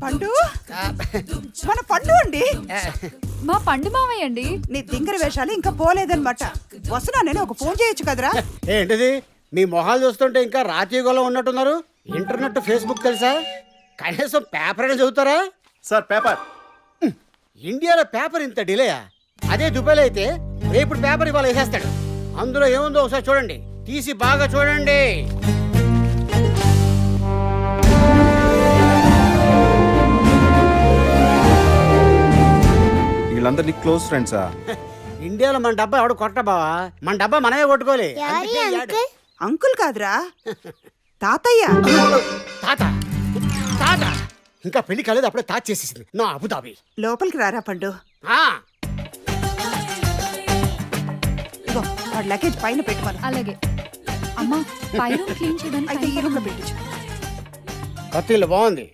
పండు మన పండు అండి. మా పండు మావయ్య అండి. నీ దింగర వేషాలు ఇంకా పోలేదన్నమాట. వస్తున్నా నేను ఒక ఫోన్ చేయొచ్చు కదరా. ఏంటిది మీ మొహాలు చూస్తుంటే ఇంకా రాతీయుగంలో ఉన్నట్టున్నారు. ఇంటర్నెట్ ఫేస్బుక్ తెలుసా? కనీసం పేపర్ అయినా చదువుతారా? Sir paper. ఇండియాలో పేపర్ ఇంత డిలేయా? అదే దుబాయ్లో అయితే రేపు పేపర్ ఇవాళ వేసేస్తాడు. అందులో ఏముందో ఒకసారి చూడండి, తీసి బాగా చూడండి. వీళ్ళందరూ నీ క్లోజ్ ఫ్రెండ్సా? ఇండియాలో మన డబ్బా ఎవడు కొట్ట బావా, మన డబ్బా మనమే కొట్టుకోలే. అంకుల్ కాదురా, తాతయ్య. తాత తాత ఇంకా పెళ్లి కాలేదు, అప్పుడే తాత చేసేసింది నా అబుదాబి. లోపలికి రారా పండు. ఇగో వాడి లగేజ్ పైన పెట్టుకోవాలి. అలాగే అమ్మా, పై రూమ్ క్లీన్ చేయడానికి అయితే ఈ రూమ్ లో పెట్టించు. కొత్త ఇల్లు బాగుంది.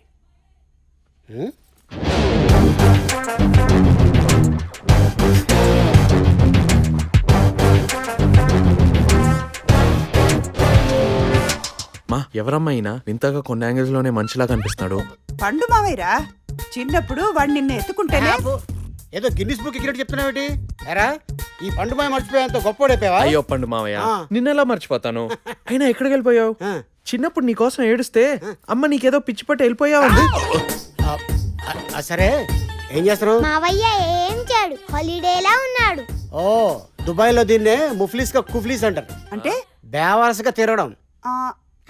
మా ఎవరమ్మా అయినా వింతగా కొన్ని యాంగిల్స్ లోనే మనిషిలా కనిపిస్తున్నాడు. పండు మావయ్యరా, చిన్నప్పుడు వాడు నిన్ను ఎత్తుకుంటేనే. ఏదో గిన్నిస్ బుక్ ఎక్కినట్టు చెప్తున్నావేటి? ఎరా ఈ పండు మాయ మర్చిపోయేంత గొప్పోడైపోయావా? అయ్యో పండు మావయ్య, నిన్నెలా మర్చిపోతాను? అయినా ఎక్కడికి వెళ్ళిపోయావు? చిన్నప్పుడు నీకోసం ఏడుస్తే అమ్మ నీకేదో పిచ్చి పట్టి వెళ్ళిపోయావు. సరే ఏం చేస్తున్నావు? మావయ్య ఏం చేయడు, హాలిడేలా ఉన్నాడు. ఓ దుబాయ్ లో దీన్నే ముఫ్లీస్ కా కుఫ్లీస్ అంటారు. అంటే బేవరసగా తిరగడం.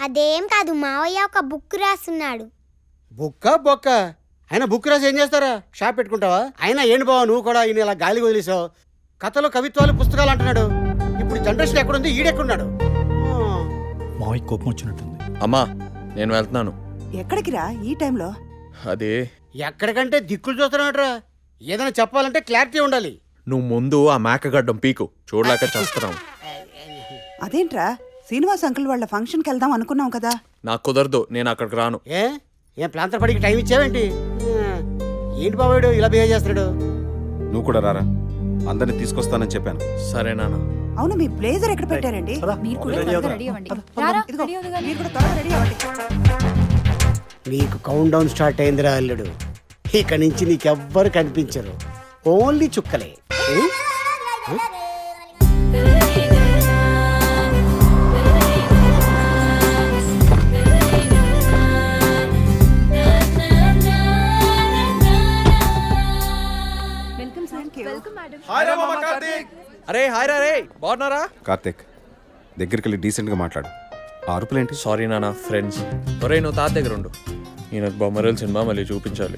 అదేం కాదు, మావయ్య ఒక బుక్ రాస్తున్నాడు. బుక్క బొక్క అయినా బుక్ రాసి ఏం చేస్తారా? షాప్ పెట్టుకుంటావా? అయినా ఏంటి బావా నువ్వు కూడా ఈయన ఇలా గాలి వదిలేసావు. కథలు కవిత్వాలు పుస్తకాలు అంటున్నాడు. ఇప్పుడు జనరేషన్ ఎక్కడుంది, ఈడెక్కడున్నాడు? మావయ్య కోపం వచ్చినట్టుంది. అమ్మా నేను వెళ్తున్నాను. ఎక్కడికి రా ఈ టైంలో? అదే ఎక్కడికంటే దిక్కులు చూస్తున్నాడరా. ఏదైనా చెప్పాలంటే క్లారిటీ ఉండాలి. నువ్వు ముందు ఆ మేకగడ్డం పీకు, చూడలేక చేస్తున్నావు. అదేంట్రా, శ్రీనివాస్ అంకుల్ వాళ్ళ ఫంక్షన్కి వెళ్దాం అనుకున్నాం కదా. నాకు కుదరదు, నేను అక్కడికి రాను. ఏం ప్లాంతర్ పడికి టైం ఇచ్చావేంటి? ఏంటి బావాడు ఇలా బిహేవ్ చేస్తున్నాడు? నువ్వు కూడా రారా, అందరిని తీసుకొస్తానని చెప్పాను. సరే నాన్న. అవును, మీ బ్లేజర్ ఎక్కడ పెట్టారండి? మీరు కూడా త్వరగా రెడీ అవ్వండి. రారా, ఇదిగో, రెడీ అవుదుగా. మీరు కూడా త్వరగా రెడీ అవ్వండి. నీకు కౌంట్ డౌన్ స్టార్ట్ అయిందిరా అల్లుడు. ఇక నుంచి నీకెవ్వరు కనిపించరు, ఓన్లీ చుక్కలే. అరే హాయ్ రా రే, బాగున్నారా? కార్తీక్ దగ్గరికి వెళ్ళి డీసెంట్ గా మాట్లాడు. ఆ అరుపులేంటి? సారీ నాన్న, ఫ్రెండ్స్. ఒరే నువ్వు తాత దగ్గర ఉండు, ఈయనకు బొమ్మరల్ సినిమా మళ్ళీ చూపించాలి.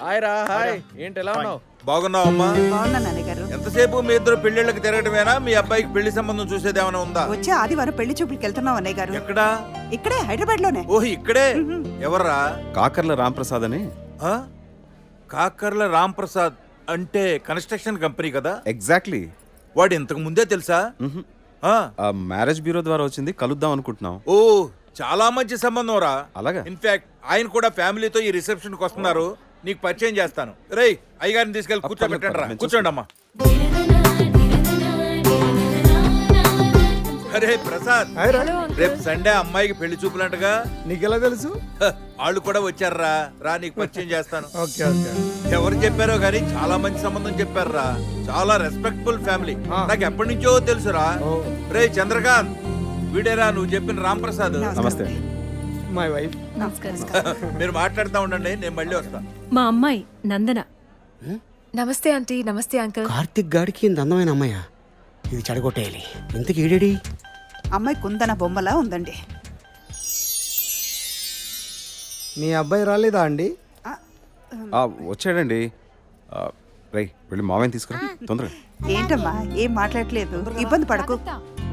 హాయ్ రా హాయ్, ఏంటి ఎలా ఉన్నావు? బాగున్నావమ్మా? బాగున్నా నాన్నగారు. ఎంతసేపు మీ ఇద్దరు పెళ్లిళ్ళకి తిరగటమేనా? మీ అబ్బాయికి పెళ్లి సంబంధం చూసేది ఏమైనా ఉందా? వచ్చే ఆదివారం పెళ్లి చూపులకి వెళ్తున్నాం అన్నయ్య గారు. ఎక్కడా? ఇక్కడే హైదరాబాద్ లోనే. ఓహ్ ఇక్కడే. ఎవర్రా? కాకర్ల రాంప్రసాద్ అని. ఆ? కాకర్ల రాంప్రసాద్ అంటే కన్స్ట్రక్షన్ కంపెనీ కదా? ఎగ్జాక్ట్లీ. వాడు ఇంతకు ముందే తెలుసా? ఆ మ్యారేజ్ బ్యూరో ద్వారా వచ్చింది, కలుద్దాం అనుకుంటున్నాం. ఓ చాలా మంచి సంబంధం రా. అలాగా? ఇన్ఫాక్ట్ ఆయన కూడా ఫ్యామిలీతో ఈ రిసెప్షన్ కి వస్తున్నారు. నీకు పరిచయం చేస్తాను. రేయ్ అయ్యగారిని తీసుకెళ్ళి కూర్చోబెట్టండి రా. కూర్చోండి అమ్మా. అరే ప్రసాద్, రేపు సండే అమ్మాయికి పెళ్లి చూపులంటగా? నీకెలా తెలుసు? వాళ్ళు కూడా వచ్చారా? రా నీకు పరిచయం చేస్తాను. ఎవరు చెప్పారో గానీ చాలా మంచి సంబంధం చెప్పారా. చాలా రెస్పెక్టబుల్ ఫ్యామిలీ. నాకు ఎప్పటి నుంచో తెలుసురా. రే చంద్రకాంత్, వీడేరా నువ్వు చెప్పిన రాంప్రసాద్. నమస్తే. My wife. మీరు మాట్లాడుతూ ఉండండి, నేను మళ్ళీ వస్తా. మా అమ్మాయి నందన. నమస్తే ఆంటీ. నమస్తే అంకుల్. కార్తిక్ గాడికి ఇంత అందమైన అమ్మాయ, ఇది చెడగొట్టేయాలి. ఇంతకి ఏడేడి? అమ్మాయి కుందన బొమ్మలా ఉందండి. మీ అబ్బాయి రాలేదా అండి? వచ్చాడండి. రై వెళ్ళి మావయ్యని తీసుకురా తొందరగా. ఏంటమ్మా ఏం మాట్లాడలేదు, ఇబ్బంది పడకు,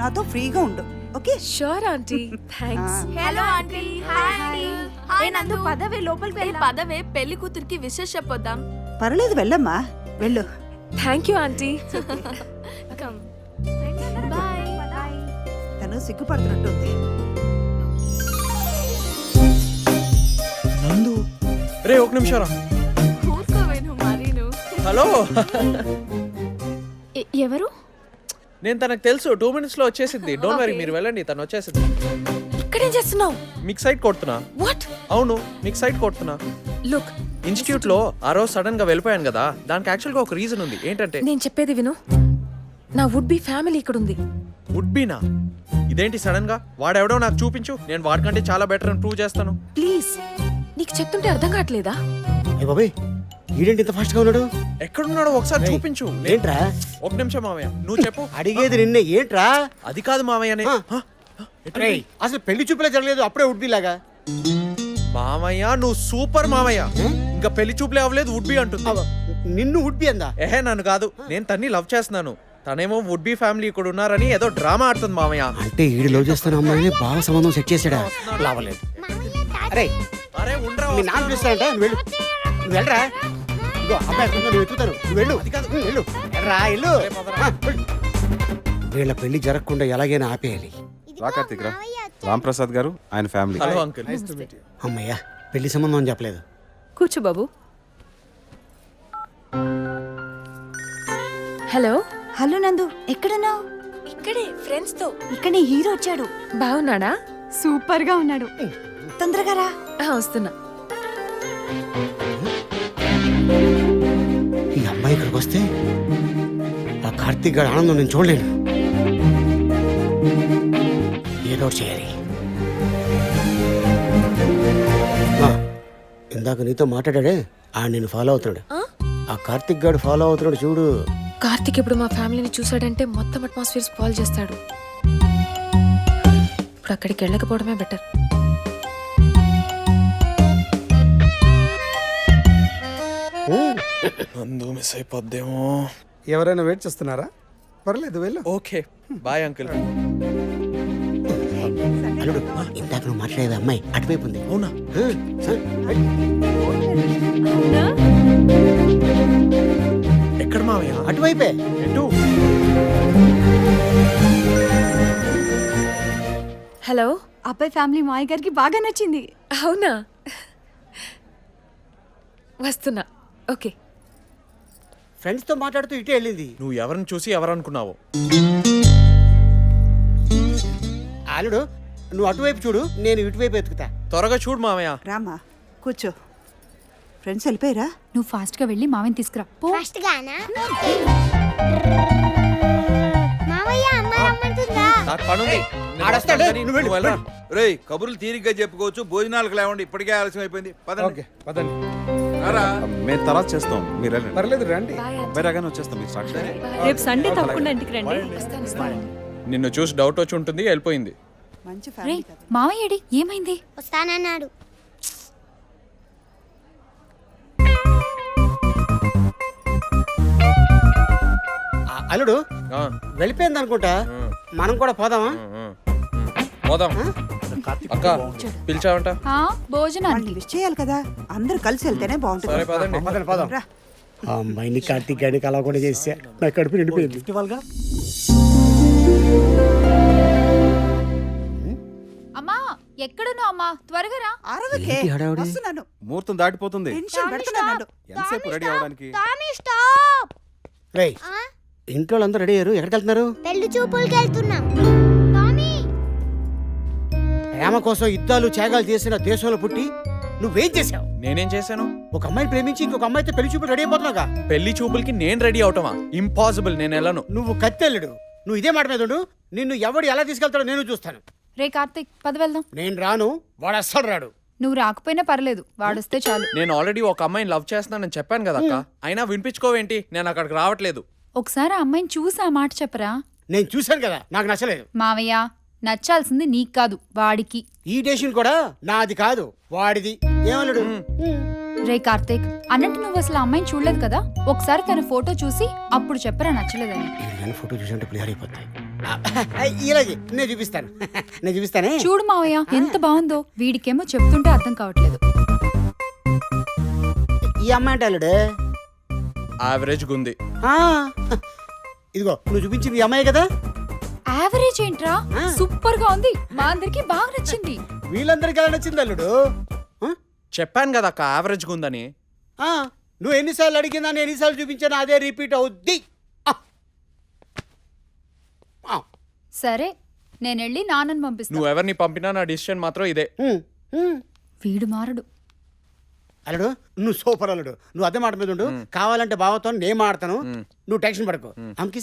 నాతో ఫ్రీగా ఉండు. Okay? Sure aunty. Thanks. Hello aunty. Hi. ఏ నందు పదవే లోపలికి వెళ్ళి పదవే, పెళ్లి కూతురికి విషెస్ చెప్పొద్దాం. పర్లేదు, వెళ్ళమ్మా వెళ్ళు. Thank you aunty. Come. By. తను సిగ్గుపడుతున్నట్టుంది. నందు రే ఒక నిమిషం రా. కూర్చోవేను మరి నువ్వు. హలో. ఎవరు? నేను తనకు తెలుసు 2 minutes లో వచ్చేసింది. డోంట్ వరీ, మీరు వెళ్ళండి, తను వచ్చేసింది. ఇక్కడేం చేస్తున్నావు? మీకు సైట్ కొడుతున్నా. వాట్? అవును, మీకు సైట్ కొడుతున్నా. లుక్, ఇన్స్టిట్యూట్ లో ఆ రోజు సడన్ గా వెళ్ళిపోయాను కదా, దానికి యాక్చువల్ గా ఒక రీజన్ ఉంది. ఏంటంటే నేను చెప్పేది విను. నా వుడ్ బి ఫ్యామిలీ ఇక్కడ ఉంది. వుడ్ బీనా? ఇదేంటి సడన్ గా? వాడెవడో నాకు చూపించు, నేను వాడికంటే చాలా బెటర్ అని ప్రూవ్ చేస్తాను. ప్లీజ్, నీకు చెప్తుంటే అర్థం కావట్లేదా? ఏ బాబాయ్, ఈడేంటి ఇంత ఫాస్ట్ గా ఉన్నాడు? ఎక్కడున్నాడో ఒకసారి చూపించు. ఏంట్రా? ఒక నిమిషం మామయ్య, నువ్వు చెప్పు. అడిగేది నిన్నే, ఏంట్రా? అది కాదు మామయ్యనే. ఆ. రేయ్, అసలు పెళ్లి చూపులే జరగలేదు, అప్పుడే ఉడ్బీ లాగా. మామయ్య నువ్వు సూపర్ మామయ్య. ఇంకా పెళ్లి చూపులే అవ్వలేదు, వుడ్ బి అంటుంది. నిన్ను ఉడ్బీ అందా? ఏహే నన్ను కాదు, నేను తన్ని లవ్ చేస్తున్నాను. తనేమో వుడ్ బి ఫ్యామిలీ ఇక్కడ ఉన్నారని ఏదో డ్రామా ఆడుతుంది మామయ్య. అంటే ఈడు లవ్ చేస్తున్న అమ్మాయిని బాగా సంబంధం సెట్ చేశాడా? లావలేదు. అరే అరే ఉండరా, మీ నాన్న పిలుస్తానంటే నువ్వు వెళ్ళు. నువ్వు వెళ్ళరా. ఇగో అబ్బాయి కొంచెం నువ్వు ఎత్తుతాను, నువ్వు వెళ్ళు. వెళ్ళు, వెళ్ళరా, వెళ్ళు. వెళ్ళు. వీళ్ళ పెళ్లి జరగకుండా ఎలాగైనా ఆపేయాలి. రా కార్తీక్ రా. రామ్ ప్రసాద్ గారు, ఆయన ఫ్యామిలీ. Hello uncle. అమ్మయ్యా, పెళ్లి సంబంధం అని చెప్పలేదు. కూర్చో బాబు. హలో. హలో నందు, ఎక్కడున్నావు? ఇక్కడే ఫ్రెండ్స్ తో. ఇక్కడే హీరో వచ్చాడు. బాగున్నాడా? సూపర్ గా ఉన్నాడు. తొందరగా రా. వస్తున్నా. ఈ అమ్మాయి ఇక్కడికి వస్తే ఆ కార్తీక్ గారి ఆనందం నేను చూడలేను. ఏదో ఒకటి చేయాలి. ఇందాక నీతో మాట్లాడాడే ఆయన నిన్ను ఫాలో అవుతున్నాడు. ఆ కార్తీక్ గారు ఫాలో అవుతున్నాడు చూడు. కార్తిక్ ఇప్పుడు మా ఫ్యామిలీని చూసాడంటే మొత్తం అట్మాస్ఫియర్ స్పాయిల్ చేస్తాడు. ఇప్పుడు అక్కడికి వెళ్ళకపోవడమే బెటర్. నందు మిస్ అయిపోద్దేమో. ఎవరైనా వెయిట్ చేస్తున్నారా? పర్లేదు, వెళ్ళు. Okay bye uncle. అల్లుడు, ఇందాక నువ్వు మాట్లాడేది అమ్మాయి అటువైపు ఉంది. అవునా? ఎక్కడ మామయ్య? అటువైపే. ఎటు? హలో. అబ్బాయి ఫ్యామిలీ మాయ గారికి బాగా నచ్చింది. అవునా? వస్తున్నా. ఓకే. ఫ్రెండ్స్ తో మాట్లాడుతూ ఇటే వెళ్ళింది. నువ్వు ఎవరిని చూసి ఎవరనుకున్నావు? అల్లుడు, నువ్వు అటువైపు చూడు, నేను ఇటువైపు ఎత్తుకుతా. త్వరగా చూడు మామయ్య. రామా కూర్చో. ఫ్రెండ్స్ వెళ్ళిపోయారా? నువ్వు ఫాస్ట్ గా వెళ్ళి మావని తీసుకురా. పో. ఫస్ట్ గానా? మావయ్య, అమ్మ రమ్మంటుందా? నాకు పనుంది. నేను ఆడొస్తాడు, వస్తాను కానీ నువ్వు వెళ్ళు. నువ్వు వెళ్ళరా. రేయ్, కబుర్లు తీరిగ్గా చెప్పుకోవచ్చు, భోజనాలకు లేవండి, ఇప్పటికే ఆలస్యం అయిపోయింది. పదండి. ఓకే, పదండి. రారా. మేము తర్వాత చేస్తాం, మీరు వెళ్ళండి. పర్లేదు, రండి. బాయ్ అబ్బాయి రాగానే వచ్చేస్తాం, మీరు స్టార్ట్ చేయండి. రేపు సండే తప్పకుండా ఇంటికి రండి. నిన్ను చూసి డౌట్ వచ్చి ఉంటుంది, వెళ్ళిపోయింది. మంచి రే ఫ్యామిలీ కదా. మావయ్యడి ఏమైంది? వస్తానన్నాడు. అల్లుడు ఆ, వెళ్ళిపోయింది అనుకుంటా. మనం కూడా పోదామా? పోదాం. అక్క పిలిచావంట? భోజనానికి. వాళ్ళని విష్ చేయాలి కదా, అందరూ కలిసి వెళ్తేనే సరే బాగుంటుంది. పదండి. పదండి, పోదాం. రా. ఆ అమ్మాయిని కార్తీక్ గారిని అలా కూడా చేసా, నా కడుపు నిండిపోయింది. అమ్మా ఎక్కడున్నావు? అమ్మా త్వరగా రా. అరవకే, ఏంటి హడావుడి? వస్తున్నాను. ముహూర్తం దాటిపోతుంది. టెన్షన్ పెడుతున్నాను. ఎంతసేపు రెడీ అవడానికి? Tommy stop. రేయ్, ఆ? ఇంట్లో అందరూ రెడీ అయ్యారు, ఎక్కడికి వెళ్తున్నారు? పెళ్లి చూపులకి వెళ్తున్నాం. టామీ, ప్రేమ కోసం యుద్ధాలు త్యాగాలు చేసిన దేశంలో పుట్టి నువ్వేం చేసావు? నేనేం చేశాను? ఒక అమ్మాయిని ప్రేమించి ఇంకొక అమ్మాయితో పెళ్లి చూపులు రెడీ అయిపోతున్నావుగా. పెళ్లి చూపులకి నేను రెడీ అవటమా? ఇంపాసిబుల్, నేను వెళ్ళను. నువ్వు కత్తెల్లుడు, నువ్వు ఇదే మాట మీద ఉండు. నిన్ను ఎవడు ఎలా తీసుకెళ్తాడో నేను చూస్తాను. రే కార్తీక్, పద వెళ్దాం. నేను రాను, వాడు అస్సలు రాడు. నువ్వు రాకపోయినా పర్లేదు, వాడొస్తే చాలు. నేను ఆల్రెడీ ఒక అమ్మాయిని లవ్ చేస్తున్నానని చెప్పాను కదా అక్క. అయినా వినిపించుకోవేంటి? నేను అక్కడికి రావట్లేదు. ఒకసారి ఆ అమ్మాయిని చూసి ఆ మాట చెప్పరా. నేను చూశాను కదా, నాకు నచ్చలేదు. మావయ్య, నచ్చాల్సింది నీకు కాదు, వాడికి. ఈ డేషన్ కూడా నాది కాదు, వాడిది. ఏమన్నాడు? రే కార్తీక్, అన్నట్టు నువ్వు అసలు ఆ అమ్మాయిని చూడలేదు కదా, ఒకసారి తన ఫోటో చూసి అప్పుడు చెప్పరా నచ్చలేదని. నేను ఫోటో చూసంటే పులిహార అయిపోతాయి. ఇలాగే నేను చూపిస్తాను. నేను చూపిస్తానే. చూడు మావయ్య, ఎంత బాగుందో. వీడికేమో చెప్తుంటే అర్థం కావట్లేదు. ఈ అమ్మాయి అంటే అల్లుడు. యావరేజ్ గుంది. ఆ, ఇదిగో నువ్వు చూపించింది ఈ అమ్మాయి కదా. యావరేజ్ ఏంట్రా, సూపర్ గా ఉంది. మా అందరికి బాగా నచ్చింది. వీళ్ళందరికీ ఎలా నచ్చింది అల్లుడు? ఆ? చెప్పాను కదా అక్క, యావరేజ్ గుందని. ఆ, నువ్వు ఎన్నిసార్లు అడిగినా నేను ఎన్నిసార్లు చూపించాను అదే రిపీట్ అవుద్ది. సరే నేను వెళ్ళి నాన్నని పంపిస్తా. నువ్వు ఎవరిని పంపినా నా డిసిషన్ మాత్రం ఇదే. వీడు మారడు. అల్లుడు నువ్వు సూపర్ అల్లుడు. నువ్వు అదే మాట మీద ఉండు. కావాలంటే బావతో నేను మాడతాను. నువ్వు టెన్షన్ పడకు. అమ్కి